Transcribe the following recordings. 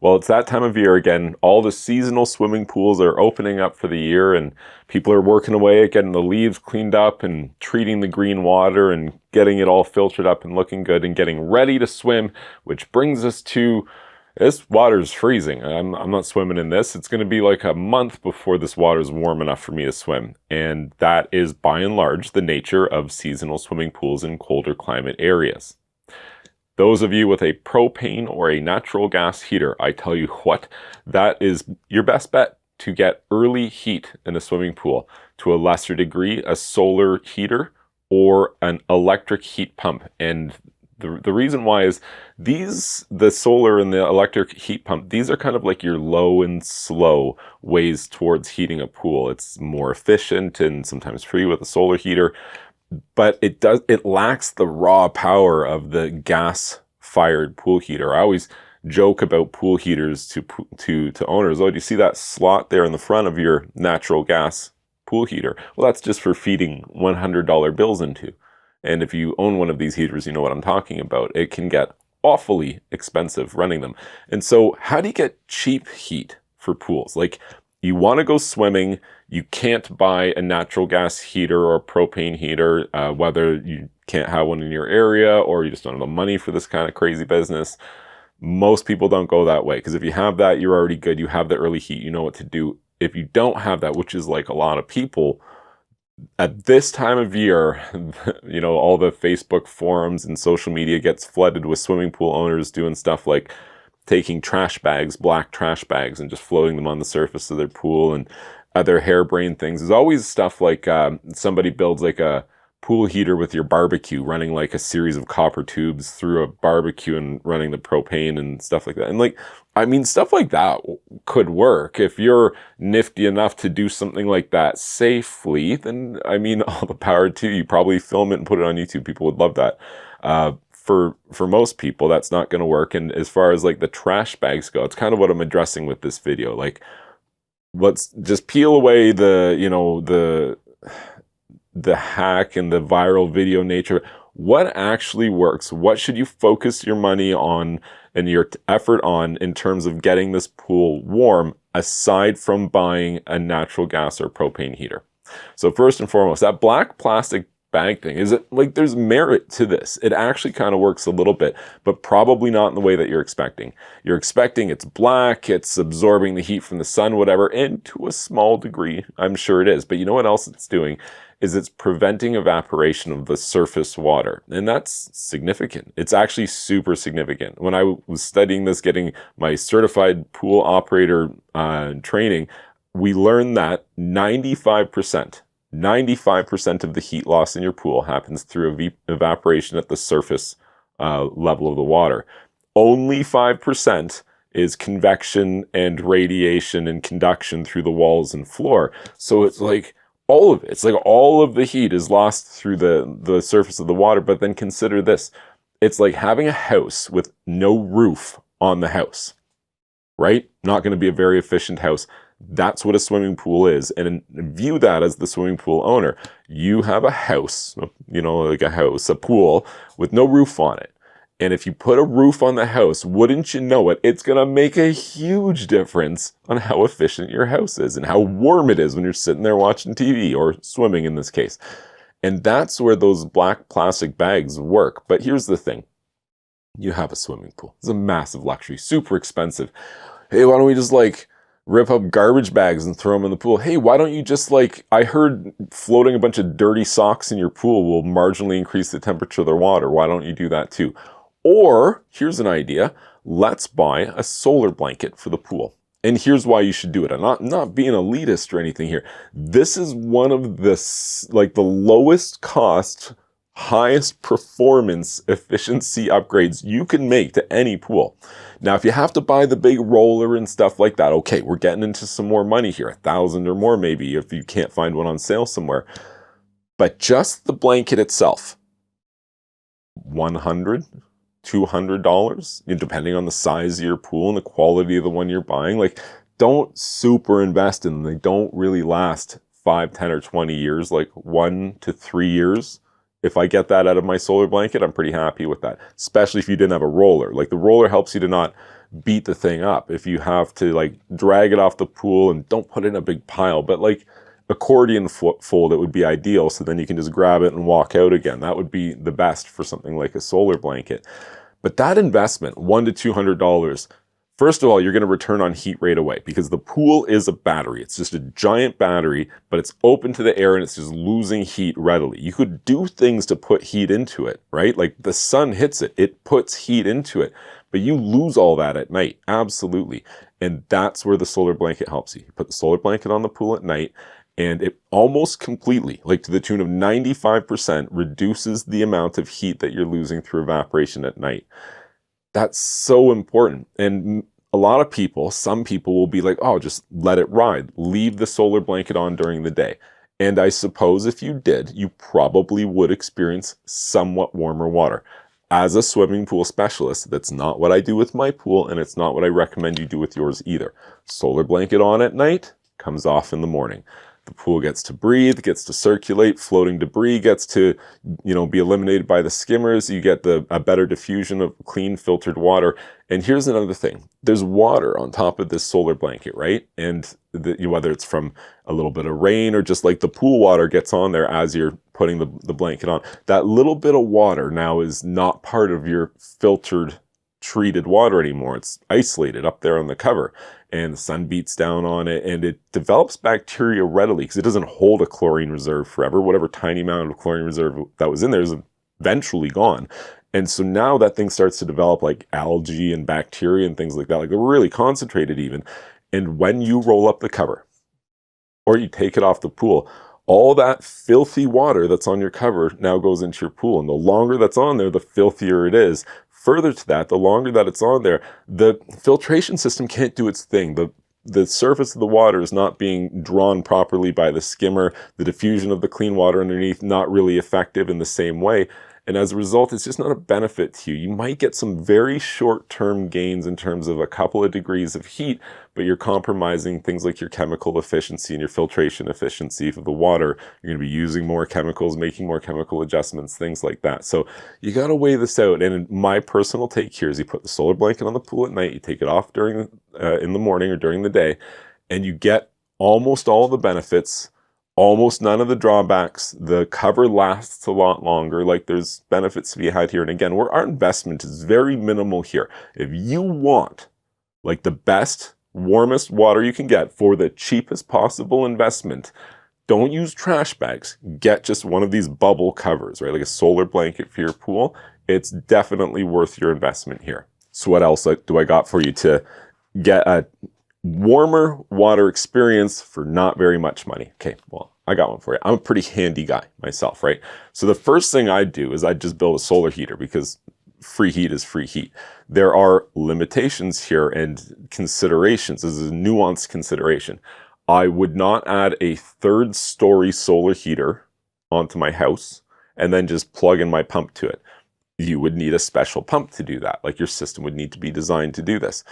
Well, it's that time of year again. All the seasonal swimming pools are opening up for the year, and people are working away at getting the leaves cleaned up and treating the green water and getting it all filtered up and looking good and getting ready to swim, which brings us to this water's freezing. I'm not swimming in this. It's going to be like a month before this water's warm enough for me to swim. And that is by and large the nature of seasonal swimming pools in colder climate areas. Those of you with a propane or a natural gas heater, I tell you what, that is your best bet to get early heat in a swimming pool. To a lesser degree, a solar heater or an electric heat pump. And the reason why is the solar and the electric heat pump, these are kind of like your low and slow ways towards heating a pool. It's more efficient and sometimes free with a solar heater, but it lacks the raw power of the gas fired pool heater. I always joke about pool heaters to owners. Oh, do you see that slot there in the front of your natural gas pool heater? Well, that's just for feeding $100 bills into. And if you own one of these heaters, you know what I'm talking about. It can get awfully expensive running them. And so how do you get cheap heat for pools? Like, you want to go swimming, you can't buy a natural gas heater or a propane heater, whether you can't have one in your area or you just don't have the money for this kind of crazy business. Most people don't go that way, because if you have that, you're already good. You have the early heat, you know what to do. If you don't have that, which is like a lot of people, at this time of year, you know, all the Facebook forums and social media gets flooded with swimming pool owners doing stuff like taking trash bags, black trash bags, and just floating them on the surface of their pool, and other harebrained things. There's always stuff like somebody builds like a pool heater with your barbecue, running like a series of copper tubes through a barbecue and running the propane and stuff like that. And like, I mean, stuff like that could work. If you're nifty enough to do something like that safely, then I mean, all the power to you. Probably film it and put it on YouTube. People would love that. For most people, that's not going to work. And as far as like the trash bags go, it's kind of what I'm addressing with this video. Like, let's just peel away the, you know, the hack and the viral video nature. What actually works? What should you focus your money on and your effort on in terms of getting this pool warm, aside from buying a natural gas or propane heater? So first and foremost, that black plastic bag thing, is it like there's merit to this? It actually kind of works a little bit, but probably not in the way that you're expecting. You're expecting it's black, it's absorbing the heat from the sun, whatever, and to a small degree, I'm sure it is. But you know what else it's doing? Is it's preventing evaporation of the surface water. And that's significant. It's actually super significant. When I was studying this, getting my certified pool operator training, we learned that 95% of the heat loss in your pool happens through evaporation at the surface level of the water. Only 5% is convection and radiation and conduction through the walls and floor. So it's like all of it. It's like all of the heat is lost through the surface of the water. But then consider this. It's like having a house with no roof on the house, right? Not going to be a very efficient house. That's what a swimming pool is. And view that as the swimming pool owner. You have a house, you know, like a house, a pool with no roof on it. And if you put a roof on the house, wouldn't you know it, it's going to make a huge difference on how efficient your house is and how warm it is when you're sitting there watching TV or swimming in this case. And that's where those black plastic bags work. But here's the thing. You have a swimming pool. It's a massive luxury, super expensive. Hey, why don't we just like rip up garbage bags and throw them in the pool? Hey, why don't you just like, I heard floating a bunch of dirty socks in your pool will marginally increase the temperature of the water. Why don't you do that too? Or here's an idea. Let's buy a solar blanket for the pool. And here's why you should do it. I'm not being elitist or anything here. This is one of the lowest cost, highest performance efficiency upgrades you can make to any pool. Now, if you have to buy the big roller and stuff like that, okay, we're getting into some more money here, $1,000 or more maybe if you can't find one on sale somewhere. But just the blanket itself, $100, $200, depending on the size of your pool and the quality of the one you're buying. Like, don't super invest in them. They don't really last 5, 10, or 20 years, like 1 to 3 years. If I get that out of my solar blanket, I'm pretty happy with that, especially if you didn't have a roller. Like, the roller helps you to not beat the thing up. If you have to like drag it off the pool, and don't put it in a big pile, but like accordion fold, it would be ideal. So then you can just grab it and walk out again. That would be the best for something like a solar blanket. But that investment, $100 to $200, first of all, you're going to return on heat right away because the pool is a battery. It's just a giant battery, but it's open to the air and it's just losing heat readily. You could do things to put heat into it, right? Like the sun hits it, it puts heat into it, but you lose all that at night. Absolutely. And that's where the solar blanket helps you. You put the solar blanket on the pool at night, and it almost completely, like to the tune of 95%, reduces the amount of heat that you're losing through evaporation at night. That's so important. And a lot of people, some people will be like, oh, just let it ride. Leave the solar blanket on during the day. And I suppose if you did, you probably would experience somewhat warmer water. As a swimming pool specialist, that's not what I do with my pool, and it's not what I recommend you do with yours either. Solar blanket on at night, comes off in the morning. The pool gets to breathe, gets to circulate, floating debris gets to, be eliminated by the skimmers. You get a better diffusion of clean filtered water. And here's another thing. There's water on top of this solar blanket, right? And whether it's from a little bit of rain or just like the pool water gets on there as you're putting the blanket on, that little bit of water now is not part of your filtered, treated water anymore. It's isolated up there on the cover, and the sun beats down on it, and it develops bacteria readily because it doesn't hold a chlorine reserve forever. Whatever tiny amount of chlorine reserve that was in there is eventually gone. And so now that thing starts to develop like algae and bacteria and things like that, like they're really concentrated even. And when you roll up the cover or you take it off the pool, all that filthy water that's on your cover now goes into your pool. And the longer that's on there, the filthier it is. Further to that, the longer that it's on there, the filtration system can't do its thing. The surface of the water is not being drawn properly by the skimmer. The diffusion of the clean water underneath, not really effective in the same way. And as a result, it's just not a benefit to you. You might get some very short-term gains in terms of a couple of degrees of heat, but you're compromising things like your chemical efficiency and your filtration efficiency of the water. You're going to be using more chemicals, making more chemical adjustments, things like that. So you got to weigh this out. And my personal take here is you put the solar blanket on the pool at night, you take it off in the morning or during the day, and you get almost all the benefits, almost none of the drawbacks. The cover lasts a lot longer. Like there's benefits to be had here. And again, our investment is very minimal here. If you want like the best, warmest water you can get for the cheapest possible investment, don't use trash bags. Get just one of these bubble covers, right? Like a solar blanket for your pool. It's definitely worth your investment here. So what else do I got for you to get a warmer water experience for not very much money? Okay, well, I got one for you. I'm a pretty handy guy myself, right? So the first thing I do is I just build a solar heater because free heat is free heat. There are limitations here and considerations. This is a nuanced consideration. I would not add a third story solar heater onto my house and then just plug in my pump to it. You would need a special pump to do that. Like your system would need to be designed to do this.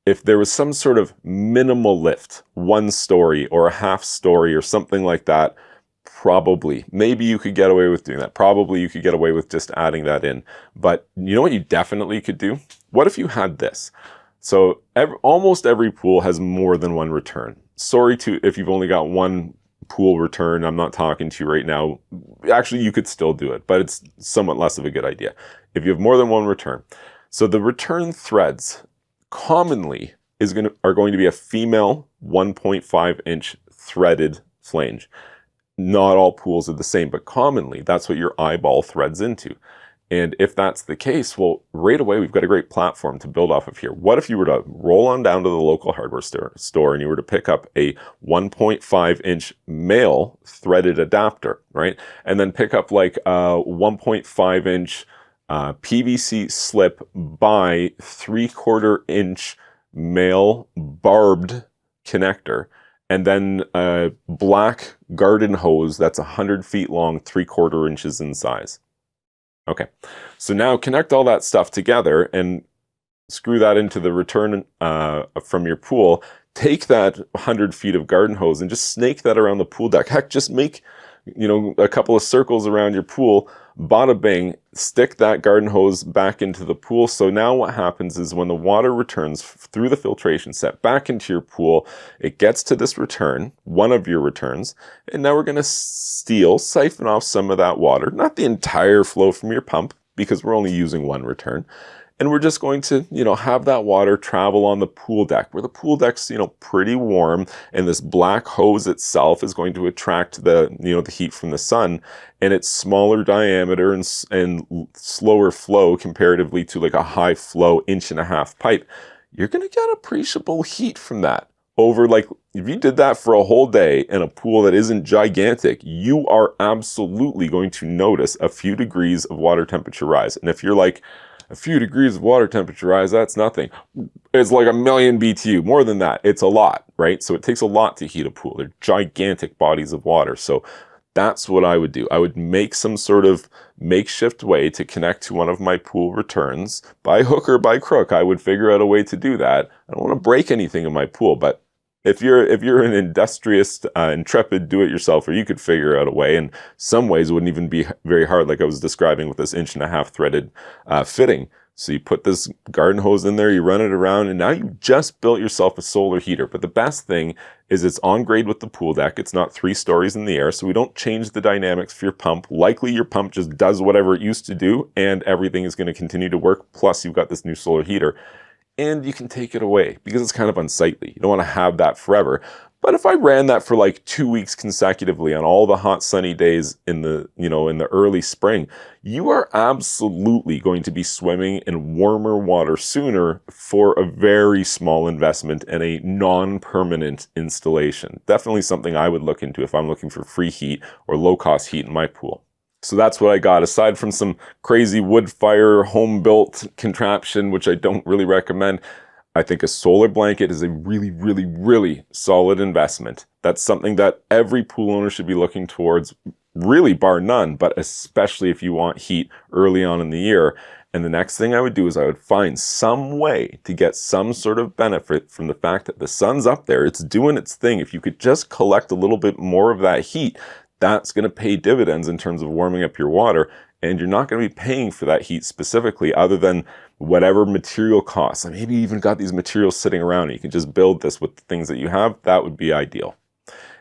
If there was some sort of minimal lift, 1 story or a half story or something like that, probably, maybe you could get away with doing that. Probably you could get away with just adding that in. But you know what you definitely could do? What if you had this? So almost every pool has more than one return. Sorry if you've only got one pool return, I'm not talking to you right now. Actually, you could still do it, but it's somewhat less of a good idea if you have more than one return. So the return threads commonly are going to be a female 1.5-inch threaded flange. Not all pools are the same, but commonly that's what your eyeball threads into. And if that's the case, well, right away, we've got a great platform to build off of here. What if you were to roll on down to the local hardware store and you were to pick up a 1.5-inch male threaded adapter, right? And then pick up like a 1.5-inch PVC slip by 3/4-inch male barbed connector, and then a black garden hose that's 100 feet long, 3/4 inches in size. Okay, so now connect all that stuff together and screw that into the return from your pool. Take that 100 feet of garden hose and just snake that around the pool deck. Heck, just make a couple of circles around your pool bada bing, stick that garden hose back into the pool. So now what happens is when the water returns through the filtration set back into your pool, it gets to this return, one of your returns, and now we're going to siphon off some of that water, not the entire flow from your pump, because we're only using one return. And we're just going to, have that water travel on the pool deck, where the pool deck's, pretty warm, and this black hose itself is going to attract the heat from the sun, and it's smaller diameter and slower flow comparatively to like a high flow 1.5-inch pipe. You're going to get appreciable heat from that. Over, like, if you did that for a whole day in a pool that isn't gigantic, you are absolutely going to notice a few degrees of water temperature rise. And if you're like, a few degrees of water temperature rise, that's nothing. It's like 1,000,000 BTU, more than that. It's a lot, right? So it takes a lot to heat a pool. They're gigantic bodies of water. So that's what I would do. I would make some sort of makeshift way to connect to one of my pool returns. By hook or by crook, I would figure out a way to do that. I don't want to break anything in my pool, but if you're an industrious, intrepid do-it-yourselfer, you could figure out a way. In some ways, it wouldn't even be very hard, like I was describing with this 1.5-inch threaded fitting. So you put this garden hose in there, you run it around, and now you just built yourself a solar heater. But the best thing is it's on grade with the pool deck. It's not 3 stories in the air, so we don't change the dynamics for your pump. Likely your pump just does whatever it used to do, and everything is going to continue to work. Plus, you've got this new solar heater. And you can take it away because it's kind of unsightly. You don't want to have that forever. But if I ran that for like 2 weeks consecutively on all the hot sunny days in the early spring, you are absolutely going to be swimming in warmer water sooner for a very small investment and a non-permanent installation. Definitely something I would look into if I'm looking for free heat or low-cost heat in my pool. So that's what I got. Aside from some crazy wood fire home-built contraption, which I don't really recommend, I think a solar blanket is a really, really, really solid investment. That's something that every pool owner should be looking towards, really bar none, but especially if you want heat early on in the year. And the next thing I would do is I would find some way to get some sort of benefit from the fact that the sun's up there. It's doing its thing. If you could just collect a little bit more of that heat, that's going to pay dividends in terms of warming up your water, and you're not going to be paying for that heat specifically other than whatever material costs. And maybe you even got these materials sitting around. You can just build this with the things that you have. That would be ideal.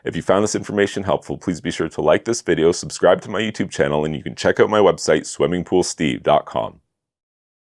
If you found this information helpful, please be sure to like this video, subscribe to my YouTube channel, and you can check out my website, swimmingpoolsteve.com.